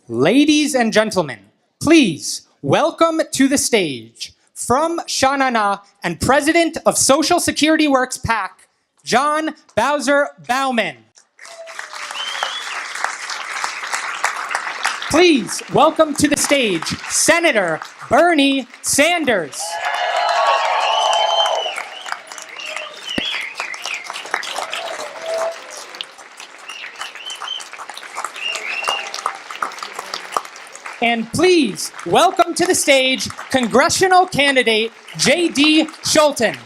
Ladies and gentlemen, please welcome to the stage from Shanana and President of Social Security Works PAC, John Bowser Bauman. Please welcome to the stage Senator Bernie Sanders. And please welcome to the stage congressional candidate J.D. Scholten.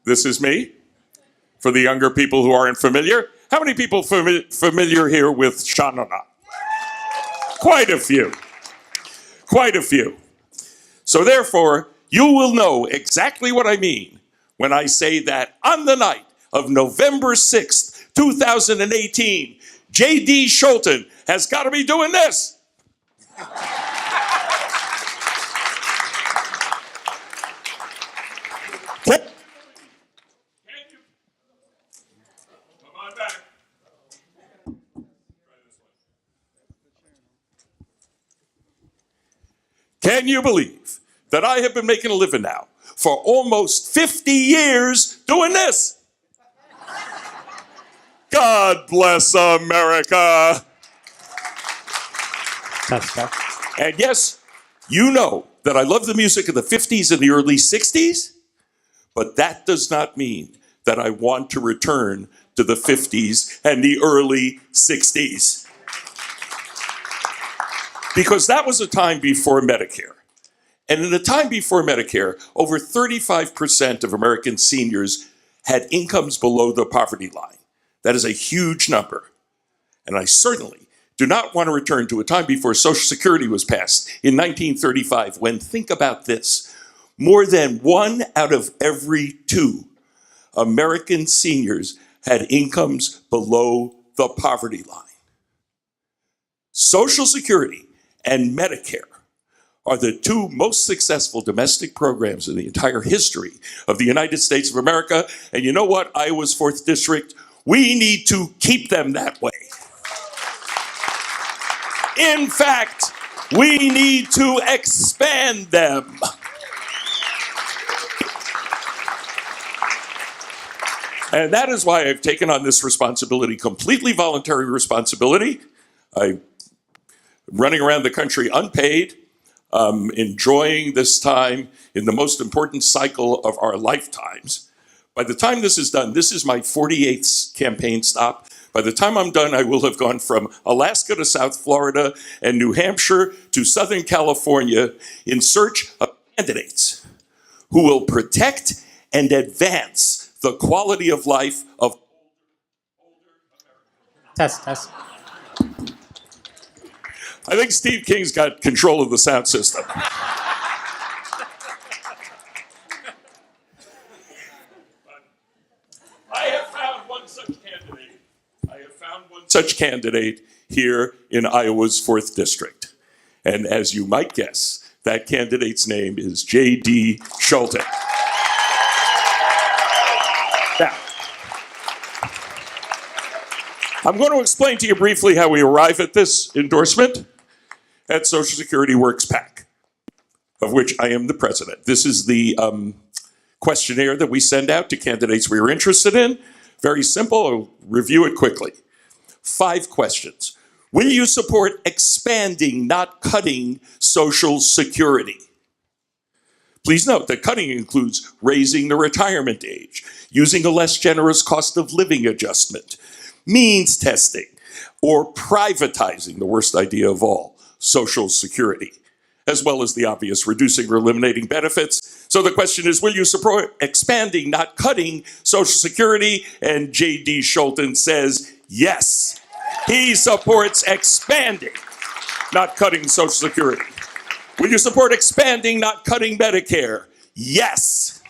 This is me. For the younger people who aren't familiar, how many people familiar here with Shanana? Quite a few. Quite a few. So therefore, you will know exactly what I mean when I say that on the night of November 6th, 2018, J.D. Scholten has got to be doing this. Can you believe that I have been making a living now for almost 50 years doing this? God bless America. And yes, you know that I love the music of the 50s and the early 60s, but that does not mean that I want to return to the 50s and the early 60s. Because that was a time before Medicare. And in the time before Medicare, over 35% of American seniors had incomes below the poverty line. That is a huge number. And I certainly do not want to return to a time before Social Security was passed in 1935, when, think about this, more than 1 out of every 2 American seniors had incomes below the poverty line. Social Security and Medicare are the 2 most successful domestic programs in the entire history of the United States of America. And you know what, Iowa's 4th District? We need to keep them that way. In fact, we need to expand them. And that is why I've taken on this responsibility, completely voluntary responsibility. I'm running around the country unpaid, enjoying this time in the most important cycle of our lifetimes. By the time this is done, this is my 48th campaign stop. By the time I'm done, I will have gone from Alaska to South Florida and New Hampshire to Southern California in search of candidates who will protect and advance the quality of life of Test. I think Steve King's got control of the sound system. I have found one such candidate here in Iowa's 4th District. And as you might guess, that candidate's name is J.D. Scholten. Now, I'm going to explain to you briefly how we arrive at this endorsement at Social Security Works PAC, of which I am the president. This is the questionnaire that we send out to candidates we are interested in. Very simple. I'll review it quickly. 5 questions. Will you support expanding, not cutting, Social Security? Please note that cutting includes raising the retirement age, using a less generous cost of living adjustment, means testing, or privatizing, the worst idea of all, Social Security, as well as the obvious reducing or eliminating benefits. So the question is, will you support expanding, not cutting, Social Security? And J.D. Scholten says yes. He supports expanding, not cutting Social Security. Will you support expanding, not cutting Medicare? Yes.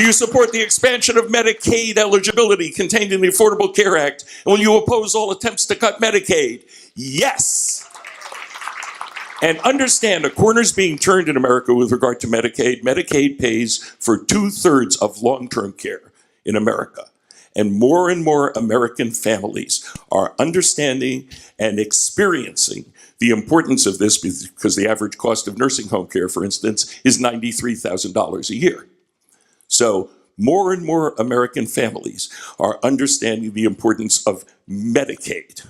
Do you support the expansion of Medicaid eligibility contained in the Affordable Care Act? And will you oppose all attempts to cut Medicaid? Yes. And understand, a corner's being turned in America with regard to Medicaid. Medicaid pays for 2/3 of long-term care in America. And more American families are understanding and experiencing the importance of this, because the average cost of nursing home care, for instance, is $93,000 a year. So more and more American families are understanding the importance of Medicaid.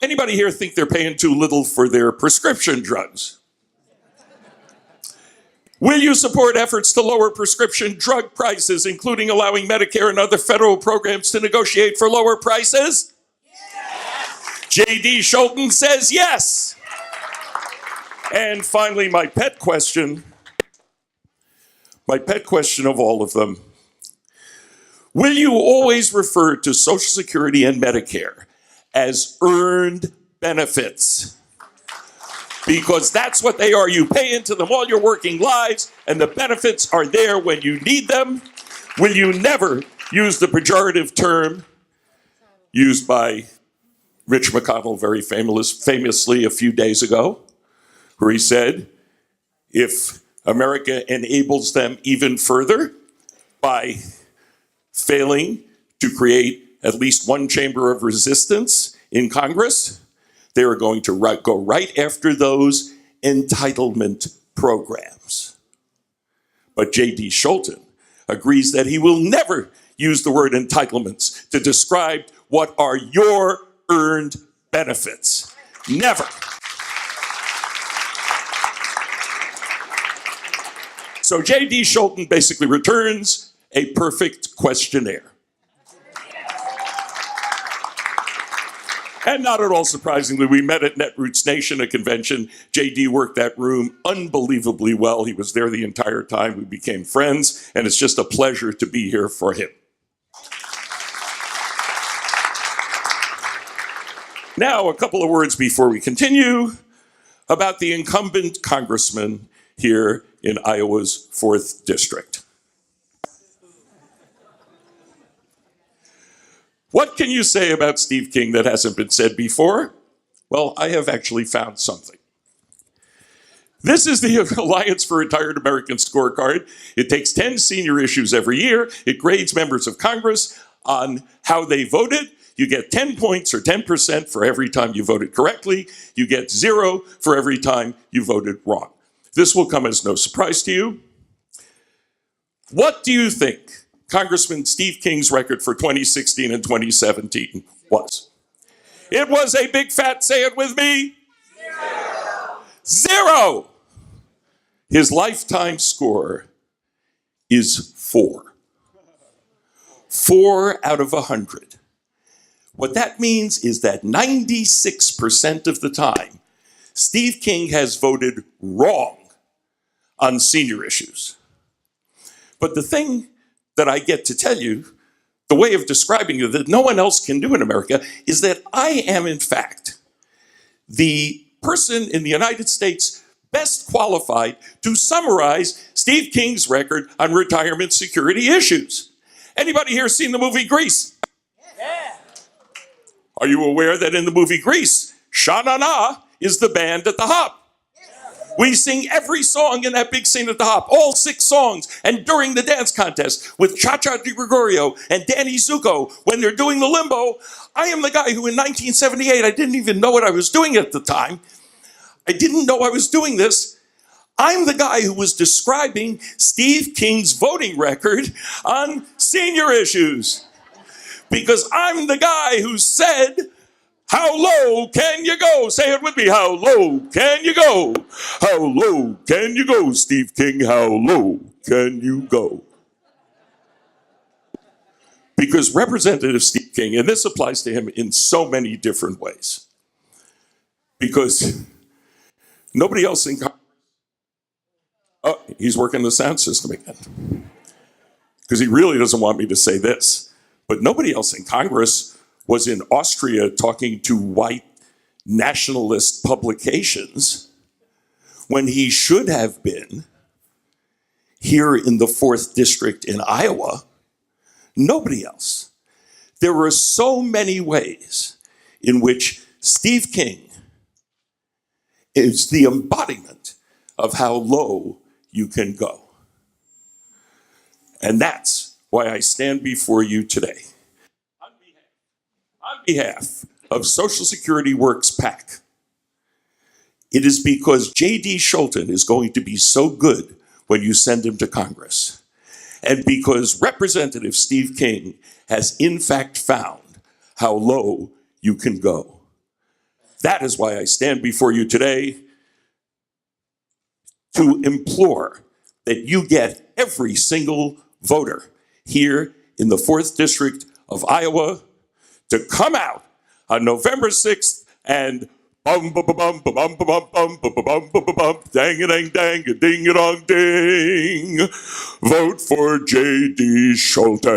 Anybody here think they're paying too little for their prescription drugs? Will you support efforts to lower prescription drug prices, including allowing Medicare and other federal programs to negotiate for lower prices? Yes. J.D. Scholten says yes. And finally, my pet question of all of them. Will you always refer to Social Security and Medicare as earned benefits? Because that's what they are. You pay into them all your working lives, and the benefits are there when you need them. Will you never use the pejorative term used by Rich McConnell very famously a few days ago, where he said, if America enables them even further by failing to create at least one chamber of resistance in Congress, they are going to go right after those entitlement programs. But J.D. Scholten agrees that he will never use the word entitlements to describe what are your earned benefits. Never. So J.D. Scholten basically returns a perfect questionnaire. And not at all surprisingly, we met at Netroots Nation, a convention. J.D. worked that room unbelievably well. He was there the entire time. We became friends, and it's just a pleasure to be here for him. Now, a couple of words before we continue about the incumbent congressman here in Iowa's 4th District. What can you say about Steve King that hasn't been said before? Well, I have actually found something. This is the Alliance for Retired Americans scorecard. It takes 10 senior issues every year. It grades members of Congress on how they voted. You get 10 points or 10% for every time you voted correctly. You get 0 for every time you voted wrong. This will come as no surprise to you. What do you think Congressman Steve King's record for 2016 and 2017 was? It was a big fat, say it with me, 0. His lifetime score is 4. 4 out of 100. What that means is that 96% of the time, Steve King has voted wrong on senior issues. But the thing that I get to tell you, the way of describing it that no one else can do in America, is that I am, in fact, the person in the United States best qualified to summarize Steve King's record on retirement security issues. Anybody here seen the movie Grease? Yeah. Are you aware that in the movie Grease, Sha-Na-Na is the band at the hop? We sing every song in that big scene at the hop, all 6 songs. And during the dance contest with Cha-Cha Di Gregorio and Danny Zuko, when they're doing the limbo, I am the guy who in 1978, I didn't even know what I was doing at the time. I didn't know I was doing this. I'm the guy who was describing Steve King's voting record on senior issues. Because I'm the guy who said, how low can you go? Say it with me. How low can you go? How low can you go, Steve King? How low can you go? Because Representative Steve King, and this applies to him in so many different ways, because nobody else in Congress, oh, he's working the sound system again, because he really doesn't want me to say this, but nobody else in Congress was in Austria talking to white nationalist publications when he should have been here in the 4th District in Iowa, nobody else. There are so many ways in which Steve King is the embodiment of how low you can go. And that's why I stand before you today. On behalf of Social Security Works PAC, it is because J.D. Scholten is going to be so good when you send him to Congress, and because Representative Steve King has in fact found how low you can go. That is why I stand before you today to implore that you get every single voter here in the 4th District of Iowa to come out on November 6th and bum bum bum bum bum bum bum bum bum bum bum dang a dang dang a ding a dong ding. Vote for J.D. Scholten.